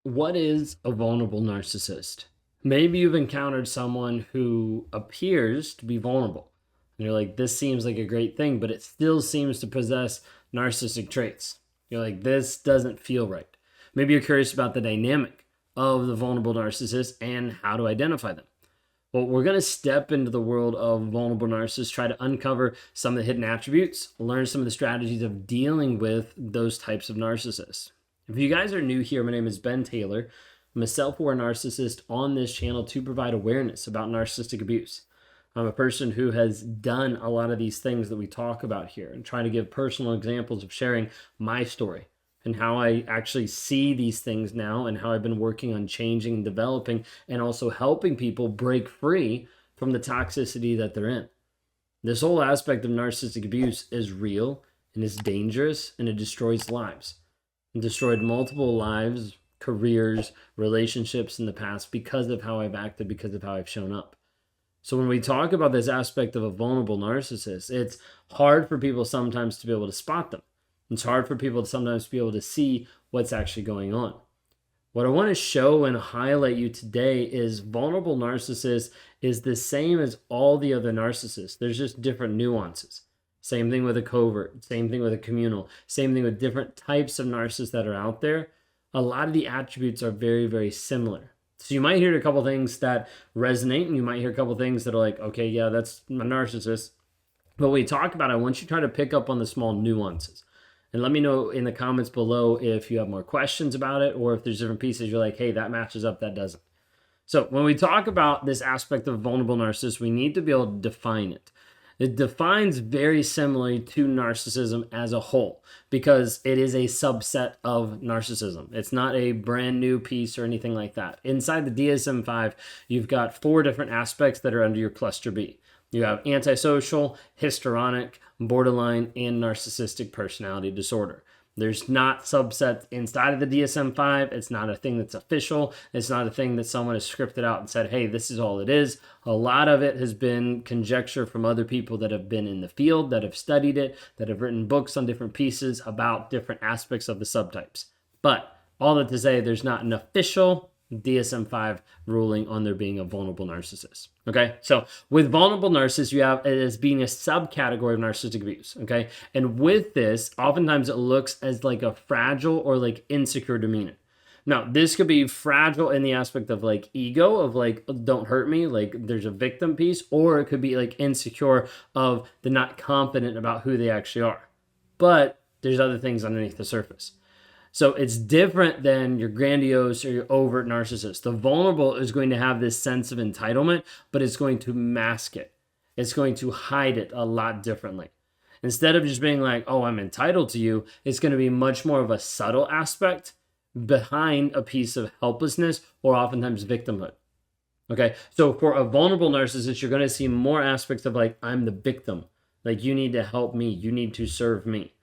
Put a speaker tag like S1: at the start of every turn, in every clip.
S1: What is a vulnerable narcissist? Maybe you've encountered someone who appears to be vulnerable. And you're like, this seems like a great thing, but it still seems to possess narcissistic traits. You're like, this doesn't feel right. Maybe you're curious about the dynamic of the vulnerable narcissist and how to identify them. Well, we're going to step into the world of vulnerable narcissists, try to uncover some of the hidden attributes, learn some of the strategies of dealing with those types of narcissists. If you guys are new here, my name is Ben Taylor. I'm a self-aware narcissist on this channel to provide awareness about narcissistic abuse. I'm a person who has done a lot of these things that we talk about here and trying to give personal examples of sharing my story and how I actually see these things now and how I've been working on changing and developing and also helping people break free from the toxicity that they're in. This whole aspect of narcissistic abuse is real and is dangerous and it destroys lives. It destroyed multiple lives, careers, relationships in the past because of how I've acted, because of how I've shown up. So when we talk about this aspect of a vulnerable narcissist, it's hard for people sometimes to be able to spot them. It's hard for people to sometimes be able to see what's actually going on. What I want to show and highlight you today is vulnerable narcissist is the same as all the other narcissists. There's just different nuances. Same thing with a covert, same thing with a communal, same thing with different types of narcissists that are out there. A lot of the attributes are very, very similar. So you might hear a couple things that resonate and you might hear a couple things that are like, okay, yeah, that's a narcissist. But when we talk about it, I want you to try to pick up on the small nuances. And let me know in the comments below if you have more questions about it or if there's different pieces you're like, hey, that matches up, that doesn't. So when we talk about this aspect of vulnerable narcissist, we need to be able to define it. It defines very similarly to narcissism as a whole because it is a subset of narcissism. It's not a brand new piece or anything like that. Inside the DSM-5, you've got 4 different aspects that are under your cluster B. You have antisocial, histrionic, borderline, and narcissistic personality disorder. There's not subsets inside of the DSM-5. It's not a thing that's official. It's not a thing that someone has scripted out and said, hey, this is all it is. A lot of it has been conjecture from other people that have been in the field, that have studied it, that have written books on different pieces about different aspects of the subtypes. But all that to say, there's not an official DSM-5 ruling on there being a vulnerable narcissist. Okay, so with vulnerable narcissists, you have it as being a subcategory of narcissistic abuse. Okay, and with this, oftentimes it looks as like a fragile or like insecure demeanor. Now, this could be fragile in the aspect of like ego, of like, don't hurt me, like there's a victim piece, or it could be like insecure of the not confident about who they actually are. But there's other things underneath the surface. So it's different than your grandiose or your overt narcissist. The vulnerable is going to have this sense of entitlement, but it's going to mask it. It's going to hide it a lot differently. Instead of just being like, oh, I'm entitled to you, it's going to be much more of a subtle aspect behind a piece of helplessness or oftentimes victimhood. Okay, so for a vulnerable narcissist, you're going to see more aspects of like, I'm the victim. Like, you need to help me. You need to serve me.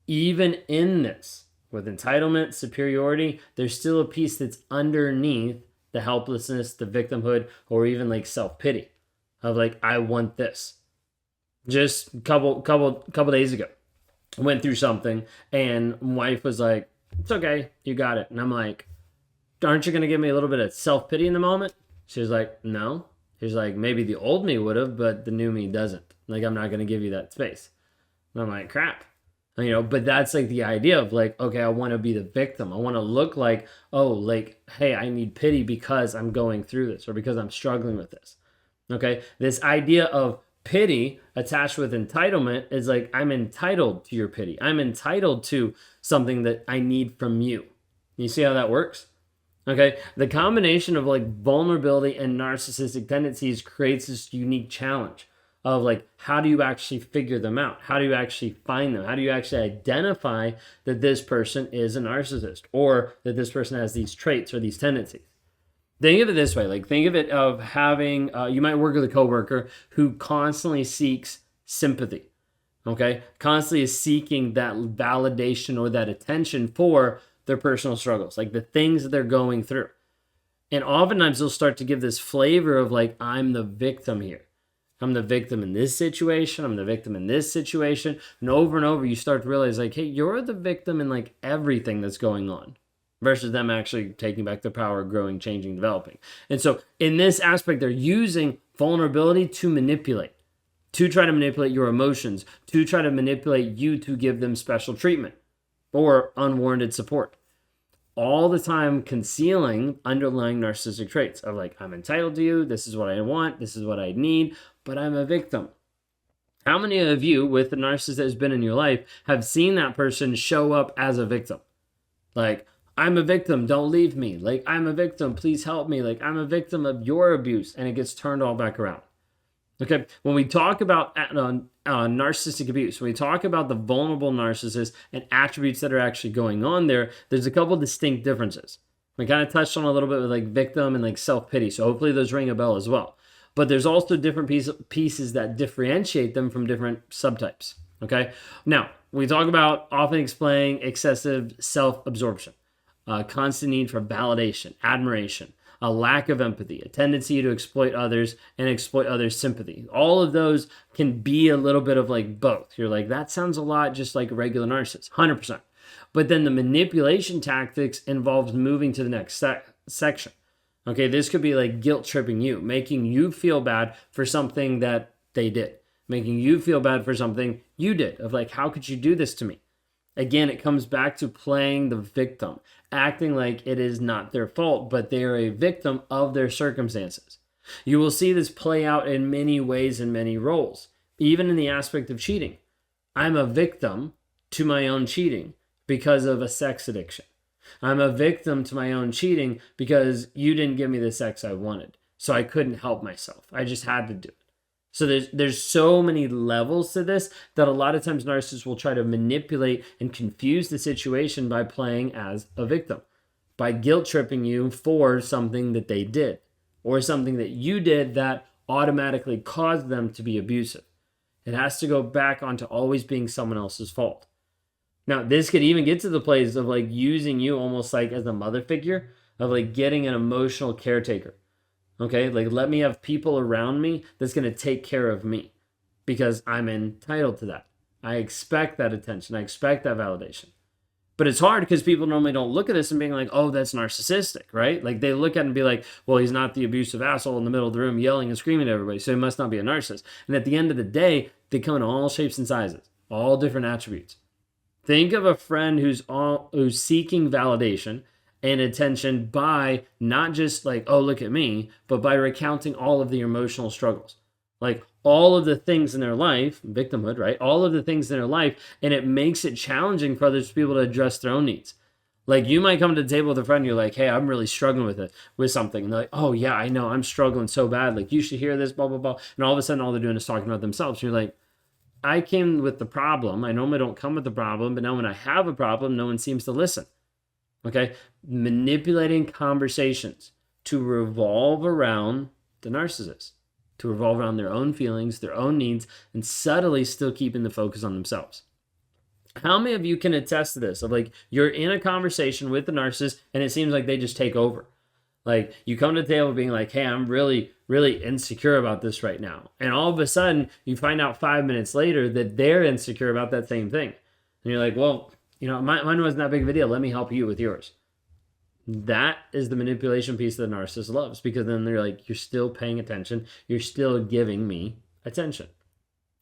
S1: Even in this, with entitlement, superiority, there's still a piece that's underneath the helplessness, the victimhood, or even like self-pity of like, I want this. Just a couple days ago, I went through something and wife was like, it's okay, you got it. And I'm like, aren't you going to give me a little bit of self-pity in the moment? She was like, no. She's like, maybe the old me would have, but the new me doesn't. Like, I'm not going to give you that space. And I'm like, crap. You know, but that's like the idea of like, okay, I want to be the victim. I want to look like, oh, like, hey, I need pity because I'm going through this or because I'm struggling with this. Okay. This idea of pity attached with entitlement is like, I'm entitled to your pity. I'm entitled to something that I need from you. You see how that works? Okay. The combination of like vulnerability and narcissistic tendencies creates this unique challenge of like, how do you actually figure them out? How do you actually find them? How do you actually identify that this person is a narcissist or that this person has these traits or these tendencies? Think of it this way, like think of it of having, you might work with a coworker who constantly seeks sympathy, okay? Constantly is seeking that validation or that attention for their personal struggles, like the things that they're going through. And oftentimes they'll start to give this flavor of like, I'm the victim here. I'm the victim in this situation. I'm the victim in this situation. And over you start to realize like, hey, you're the victim in like everything that's going on. versus them actually taking back their power, growing, changing, developing. And so in this aspect, they're using vulnerability to manipulate, to try to manipulate your emotions, to try to manipulate you to give them special treatment or unwarranted support. All the time concealing underlying narcissistic traits of like, I'm entitled to you, this is what I want, this is what I need, but I'm a victim. How many of you with the narcissist that has been in your life have seen that person show up as a victim? Like, I'm a victim, don't leave me. Like, I'm a victim, please help me. Like, I'm a victim of your abuse, and it gets turned all back around. Okay, when we talk about narcissistic abuse, when we talk about the vulnerable narcissist and attributes that are actually going on there, there's a couple distinct differences. We kind of touched on a little bit with like victim and like self-pity, so hopefully those ring a bell as well. But there's also different pieces that differentiate them from different subtypes. Okay, now we talk about often explaining excessive self-absorption, constant need for validation, admiration, a lack of empathy, a tendency to exploit others and exploit others' sympathy. All of those can be a little bit of like both. You're like, that sounds a lot just like a regular narcissist, 100%. But then the manipulation tactics involves moving to the next section. Okay, this could be like guilt tripping you, making you feel bad for something that they did, making you feel bad for something you did, of like, how could you do this to me? Again, it comes back to playing the victim, acting like it is not their fault, but they are a victim of their circumstances. You will see this play out in many ways and many roles, even in the aspect of cheating. I'm a victim to my own cheating because of a sex addiction. I'm a victim to my own cheating because you didn't give me the sex I wanted, so I couldn't help myself. I just had to do it. So there's so many levels to this that a lot of times narcissists will try to manipulate and confuse the situation by playing as a victim, by guilt tripping you for something that they did or something that you did that automatically caused them to be abusive. It has to go back onto always being someone else's fault. Now, this could even get to the place of like using you almost like as a mother figure, of like getting an emotional caretaker. Okay, like let me have people around me that's going to take care of me because I'm entitled to that. I expect that attention. I expect that validation. But it's hard because people normally don't look at this and being like, oh, that's narcissistic, right? Like they look at it and be like, well, he's not the abusive asshole in the middle of the room yelling and screaming at everybody, so he must not be a narcissist. And at the end of the day, they come in all shapes and sizes, all different attributes. Think of a friend who's seeking validation and attention by not just like, oh, look at me, but by recounting all of the emotional struggles. Like all of the things in their life, victimhood, right? All of the things in their life, and it makes it challenging for others to be able to address their own needs. Like you might come to the table with a friend, you're like, hey, I'm really struggling with something. And they're like, oh yeah, I know, I'm struggling so bad. Like you should hear this, blah, blah, blah. And all of a sudden, all they're doing is talking about themselves. And you're like, I came with the problem. I normally don't come with the problem, but now when I have a problem, no one seems to listen. Okay, manipulating conversations to revolve around the narcissist, to revolve around their own feelings, their own needs, and subtly still keeping the focus on themselves. How many of you can attest to this? Of like, you're in a conversation with the narcissist and it seems like they just take over. Like you come to the table being like, hey, I'm really, really insecure about this right now. And all of a sudden you find out 5 minutes later that they're insecure about that same thing. And you're like, well, you know, mine wasn't that big of a deal. Let me help you with yours. That is the manipulation piece that the narcissist loves, because then they're like, you're still paying attention. You're still giving me attention.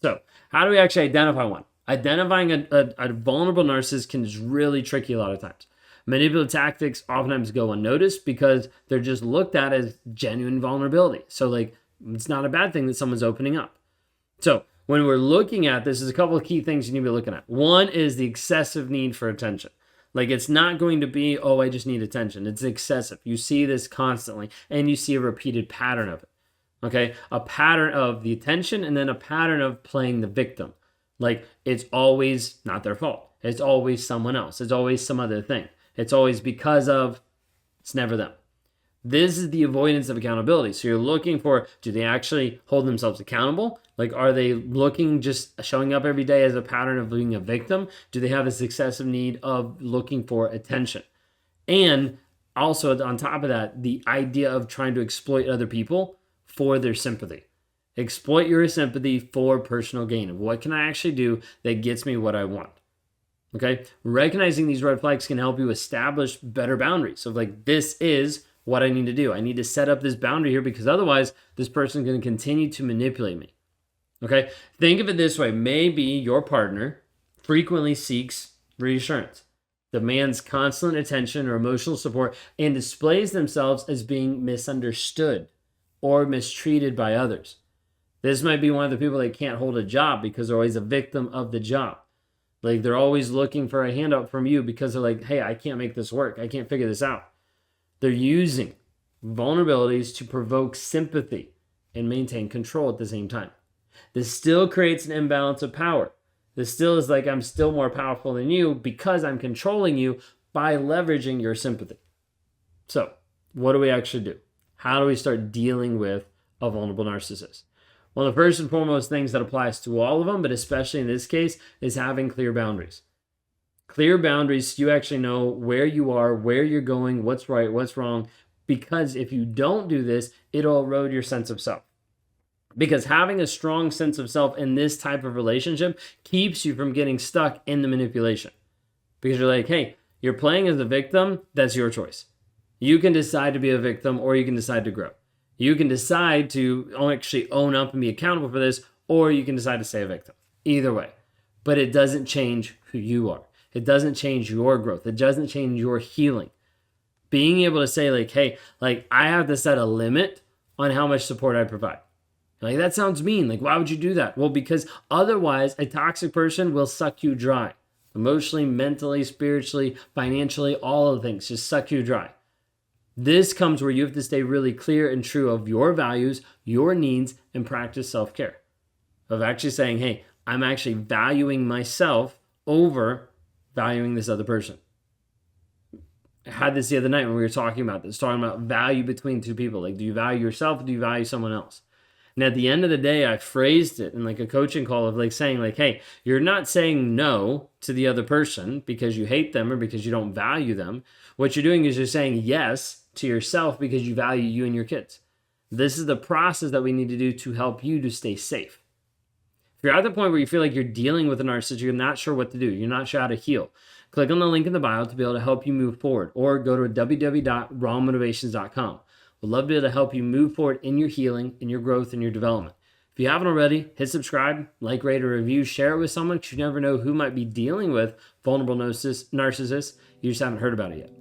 S1: So how do we actually identify one? Identifying a vulnerable narcissist can is really tricky a lot of times. Manipulative tactics oftentimes go unnoticed because they're just looked at as genuine vulnerability. So like, it's not a bad thing that someone's opening up. So when we're looking at this, there's a couple of key things you need to be looking at. One is the excessive need for attention. Like it's not going to be, oh, I just need attention. It's excessive. You see this constantly and you see a repeated pattern of it. Okay, a pattern of the attention and then a pattern of playing the victim. Like it's always not their fault. It's always someone else. It's always some other thing. It's always because of, it's never them. This is the avoidance of accountability. So you're looking for, do they actually hold themselves accountable? Like, are they looking, just showing up every day as a pattern of being a victim? Do they have this excessive need of looking for attention? And also on top of that, the idea of trying to exploit other people for their sympathy. Exploit your sympathy for personal gain. What can I actually do that gets me what I want? Okay. Recognizing these red flags can help you establish better boundaries. So, like, this is what I need to do. I need to set up this boundary here because otherwise, this person is going to continue to manipulate me. Okay. Think of it this way. Maybe your partner frequently seeks reassurance, demands constant attention or emotional support, and displays themselves as being misunderstood or mistreated by others. This might be one of the people that can't hold a job because they're always a victim of the job. Like, they're always looking for a handout from you because they're like, hey, I can't make this work. I can't figure this out. They're using vulnerabilities to provoke sympathy and maintain control at the same time. This still creates an imbalance of power. This still is like, I'm still more powerful than you because I'm controlling you by leveraging your sympathy. So, what do we actually do? How do we start dealing with a vulnerable narcissist? Well, the first and foremost things that applies to all of them, but especially in this case, is having clear boundaries. Clear boundaries, so you actually know where you are, where you're going, what's right, what's wrong. Because if you don't do this, it'll erode your sense of self. Because having a strong sense of self in this type of relationship keeps you from getting stuck in the manipulation. Because you're like, hey, you're playing as a victim, that's your choice. You can decide to be a victim or you can decide to grow. You can decide to actually own up and be accountable for this, or you can decide to stay a victim. Either way. But it doesn't change who you are. It doesn't change your growth. It doesn't change your healing. Being able to say, like, hey, like, I have to set a limit on how much support I provide. Like, that sounds mean. Like, why would you do that? Well, because otherwise a toxic person will suck you dry. Emotionally, mentally, spiritually, financially, all of the things just suck you dry. This comes where you have to stay really clear and true of your values, your needs, and practice self-care. Of actually saying, hey, I'm actually valuing myself over valuing this other person. I had this the other night when we were talking about this, talking about value between two people. Like, do you value yourself or do you value someone else? And at the end of the day, I phrased it in like a coaching call of like saying like, hey, you're not saying no to the other person because you hate them or because you don't value them. What you're doing is you're saying yes to yourself because you value you and your kids. This is the process that we need to do to help you to stay safe. If you're at the point where you feel like you're dealing with a narcissist, you're not sure what to do, you're not sure how to heal, click on the link in the bio to be able to help you move forward, or go to www.rawmotivations.com. We'd love to be able to help you move forward in your healing, in your growth, in your development. If you haven't already, hit subscribe, like, rate, or review, share it with someone because you never know who might be dealing with vulnerable narcissists. You just haven't heard about it yet.